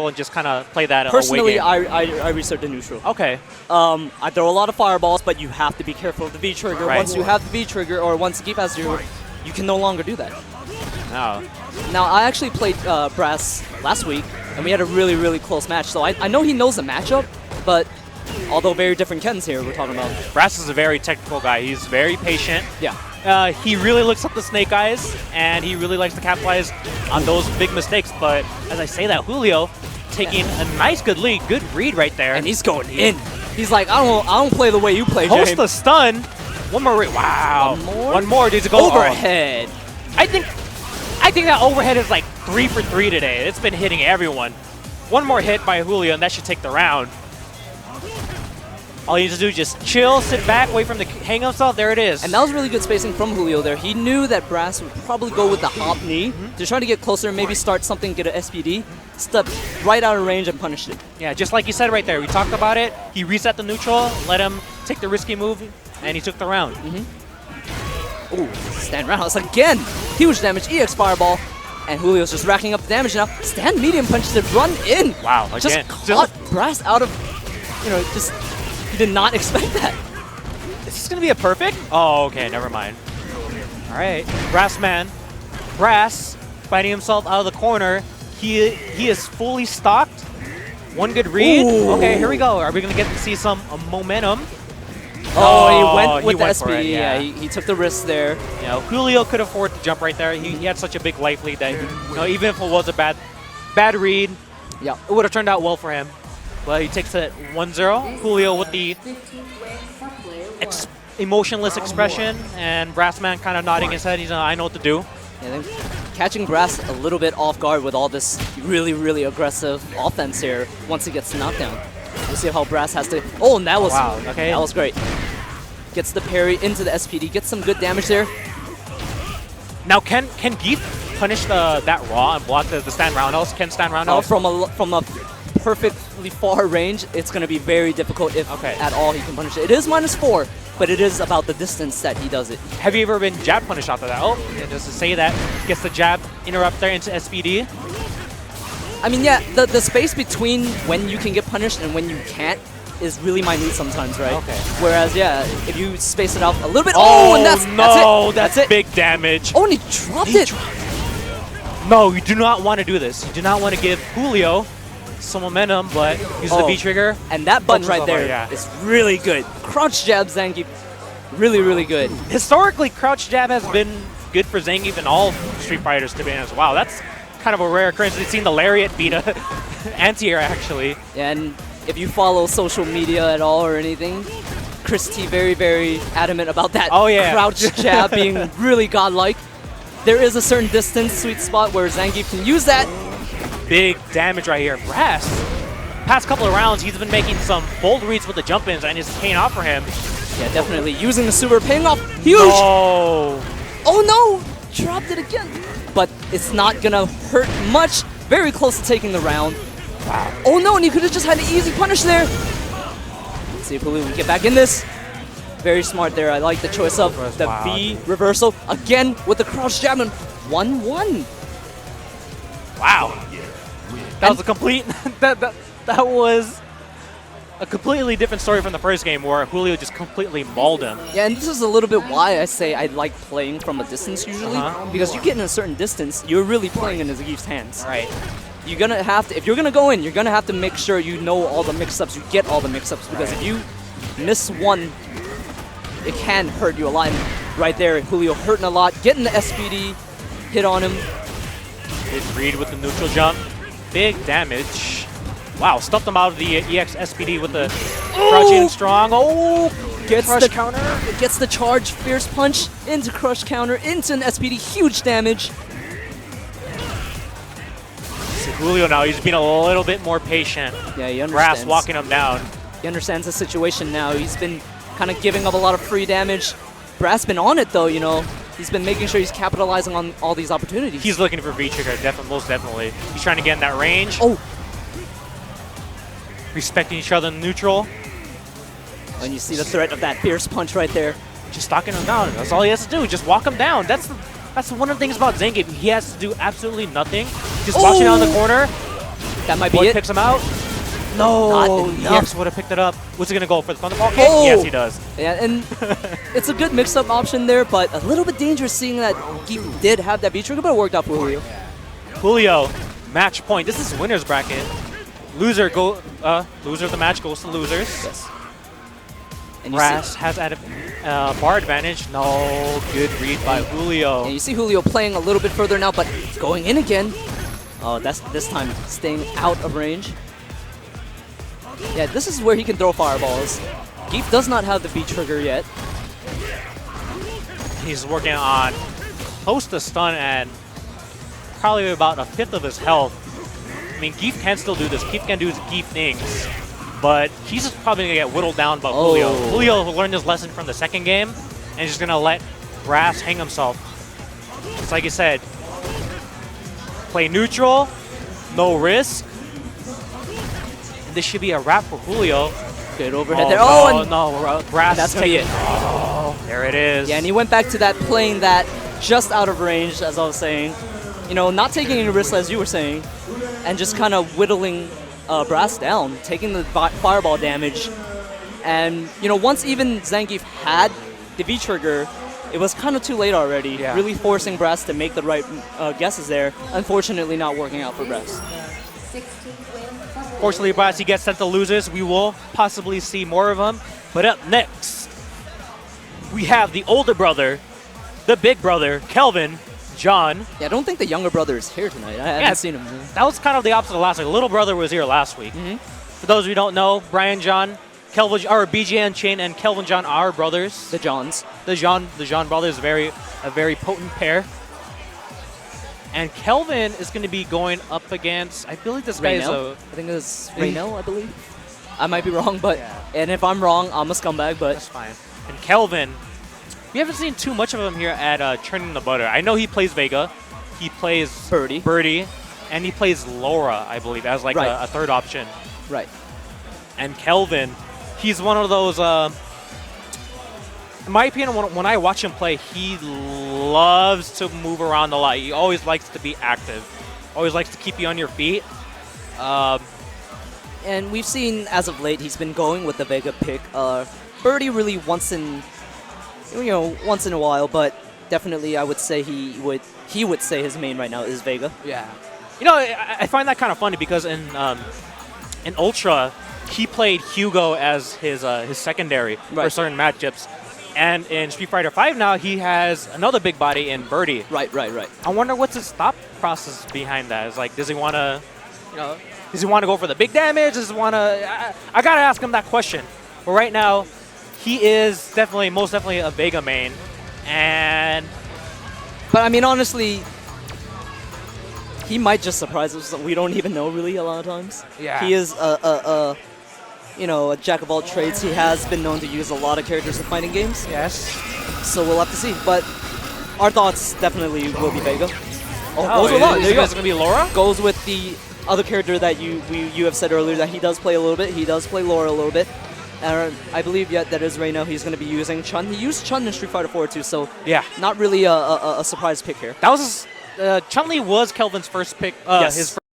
and just kind of play that Personally, away game? I reset the neutral. Okay. I throw a lot of fireballs, but you have to be careful of the V trigger. Right. Once you have the V trigger, or once Zangief has you can no longer do that. No. Now, I actually played Brass last week, and we had a really, really close match. So I know he knows the matchup, but although very different Kens here we're talking about. Brass is a very technical guy. He's very patient. Yeah. He really looks up the Snake Eyes, and he really likes to capitalize on those big mistakes. But as I say that, Julio taking a nice, good lead, good read right there. And he's going in. He's like, I don't play the way you play, Host James. the stun. One more. Wow. One more? Needs to go overhead. I think that overhead is like 3 for 3 today. It's been hitting everyone. One more hit by Julio, and that should take the round. All he needs to do is just chill, sit back, wait for him to hang himself. There it is. And that was really good spacing from Julio there. He knew that Brass would probably go with the hop knee to try to get closer and maybe start something, get an SPD, step right out of range and punish it. Yeah, just like you said right there. We talked about it. He reset the neutral, let him take the risky move, and he took the round. Ooh, stand roundhouse again. Huge damage, EX Fireball. And Julio's just racking up the damage now. Stand medium punch to run in. Wow, again. Just caught Brass out of, just, he did not expect that. Is this going to be a perfect? Oh, okay, never mind. All right, Brass fighting himself out of the corner. He is fully stocked. One good read. Ooh. Okay, here we go. Are we going to get to see some momentum? Oh, he went with the for SPD. it, Yeah, he took the risk there. You know, Julio could afford to jump right there. He had such a big life lead that even if it was a bad read, Yeah. it would have turned out well for him. But he takes it 1-0. Julio with the emotionless expression, and Brassman kind of nodding his head. He's I know what to do. And then catching Brass a little bit off guard with all this really, really aggressive offense here once he gets knocked down. We'll see how Brass has to... Oh, and that was, okay. That was great. Gets the parry into the SPD, gets some good damage there. Now, can Geef punish that raw and block the stand roundhouse? Can stand roundhouse? From a perfectly far range, it's going to be very difficult if at all he can punish it. It is -4, but it is about the distance that he does it. Have you ever been jab punished after that? Oh, yeah, just to say that, gets the jab interrupt there into SPD. I mean, yeah, the space between when you can get punished and when you can't is really minute sometimes, right? Okay. Whereas, yeah, if you space it out a little bit, and that's it. Big damage. Oh, and he dropped it. No, you do not want to do this. You do not want to give Julio some momentum, but use the V trigger. And that button right there is really good. Crouch jab Zangief, really, really good. Historically, crouch jab has been good for Zangief in all Street Fighters, to be honest. Wow, that's kind of a rare occurrence. We've seen the Lariat beat a anti-air, actually. And if you follow social media at all or anything, Chris T very, very adamant about that crouch jab being really godlike. There is a certain distance, sweet spot where Zangief can use that. Big damage right here. Brass, past couple of rounds, he's been making some bold reads with the jump-ins, and it's paying off for him. Yeah, definitely. Using the super, paying off. Huge! No. Oh no! Dropped it again. But it's not gonna hurt much. Very close to taking the round. Wow. Oh no, and he could have just had an easy punish there. Let's see if Julio can get back in this. Very smart there. I like the choice of the V reversal. Again with the crouch jab and 1-1. Wow. That was a complete that was a completely different story from the first game where Julio just completely mauled him. Yeah, and this is a little bit why I say I like playing from a distance usually. Because you get in a certain distance, you're really playing in Zangief's hands. Right. You're gonna have to, if you're gonna go in, you're gonna have to make sure you know all the mix-ups, you get all the mix-ups, because if you miss one, it can hurt you a lot. And right there, Julio hurting a lot, getting the SPD hit on him. Good read with the neutral jump. Big damage. Wow, stuffed him out of the EX SPD with the crouching strong. Oh, gets crush the counter. Gets the charge, fierce punch into crush counter, into an SPD, huge damage. So Julio now, he's being a little bit more patient. Yeah, he understands. Brass walking him down. He understands the situation now. He's been kind of giving up a lot of free damage. Brass been on it though, you know. He's been making sure he's capitalizing on all these opportunities. He's looking for V-trigger, most definitely. He's trying to get in that range. Oh. Respecting each other in neutral. And you see the threat of that fierce punch right there. Just stalking him down. That's all he has to do. Just walk him down. That's one of the things about Zangief. He has to do absolutely nothing. Just watching out in the corner. That might be Boy it. picks him out. Not No, enough. EX would have picked it up. Was he going to go for the Thunderball kick? Oh! Yes, he does. Yeah, and it's a good mix-up option there, but a little bit dangerous seeing that Geef did have that V-trigger, but it worked out for Julio. Julio, match point. This is winner's bracket. Loser of the match goes to losers. Yes. And you Brass see, has added bar advantage. No, good read by Julio. and you see Julio playing a little bit further now, but going in again. Oh, that's this time staying out of range. Yeah, this is where he can throw fireballs. Geef does not have the V-trigger yet. He's working on close to stun and probably about a fifth of his health. I mean, Geef can still do this. Geef can do his Geef things, but he's just probably going to get whittled down by Julio. Julio learned his lesson from the second game, and he's just going to let Brass hang himself. Just like you said, play neutral, no risk. And this should be a wrap for Julio. Good overhead there. Oh, and no, Brass that's is gonna be taking it. Oh, there it is. Yeah, and he went back to that playing that just out of range, as I was saying. You know, not taking any risks, as you were saying, and just kind of whittling Brass down, taking the fireball damage. And, you know, once even Zangief had the V-trigger, it was kind of too late already, really forcing Brass to make the right guesses there. Unfortunately, not working out for Brass. Fortunately, Brass, he gets sent to losers. We will possibly see more of him. But up next, we have the older brother, the big brother, Kelvin, John. Yeah, I don't think the younger brother is here tonight. I haven't seen him. That was kind of the opposite of last week. Little brother was here last week. For those who don't know, Brian John, Kelvin, or BGN Chain and Kelvin John are brothers. The Johns. The John brothers, a very potent pair. And Kelvin is going to be going up against, I believe this guy is I think it's Raynell, I believe. I might be wrong, but and if I'm wrong, I'm a scumbag, but that's fine. And Kelvin, we haven't seen too much of him here at Churning the Butter. I know he plays Vega, he plays Birdie, and he plays Laura, I believe, as like a third option. Right. And Kelvin, he's one of those, in my opinion, when I watch him play, he loves to move around a lot. He always likes to be active, always likes to keep you on your feet. And we've seen, as of late, he's been going with the Vega pick. Birdie really once in a while, but definitely I would say he would say his main right now is Vega. Yeah. You know, I find that kind of funny because in Ultra, he played Hugo as his secondary for certain matchups. And in Street Fighter V now, he has another big body in Birdie. Right. I wonder what's his thought process behind that. Is like, does he want to, does he want to go for the big damage? Does he want to? I gotta ask him that question. But right now, he is most definitely a Vega main, But I mean, honestly, he might just surprise us. We don't even know really a lot of times. Yeah. He is a jack of all trades. He has been known to use a lot of characters in fighting games. Yes. So we'll have to see. But our thoughts definitely will be Vega. Goes with Laura. Is it going to be Laura? Goes with the other character that you have said earlier that he does play a little bit. He does play Laura a little bit. And I believe that is right now he's going to be using Chun. He used Chun in Street Fighter 4 too, so not really a surprise pick here. That was Chun-Li was Kelvin's first pick, his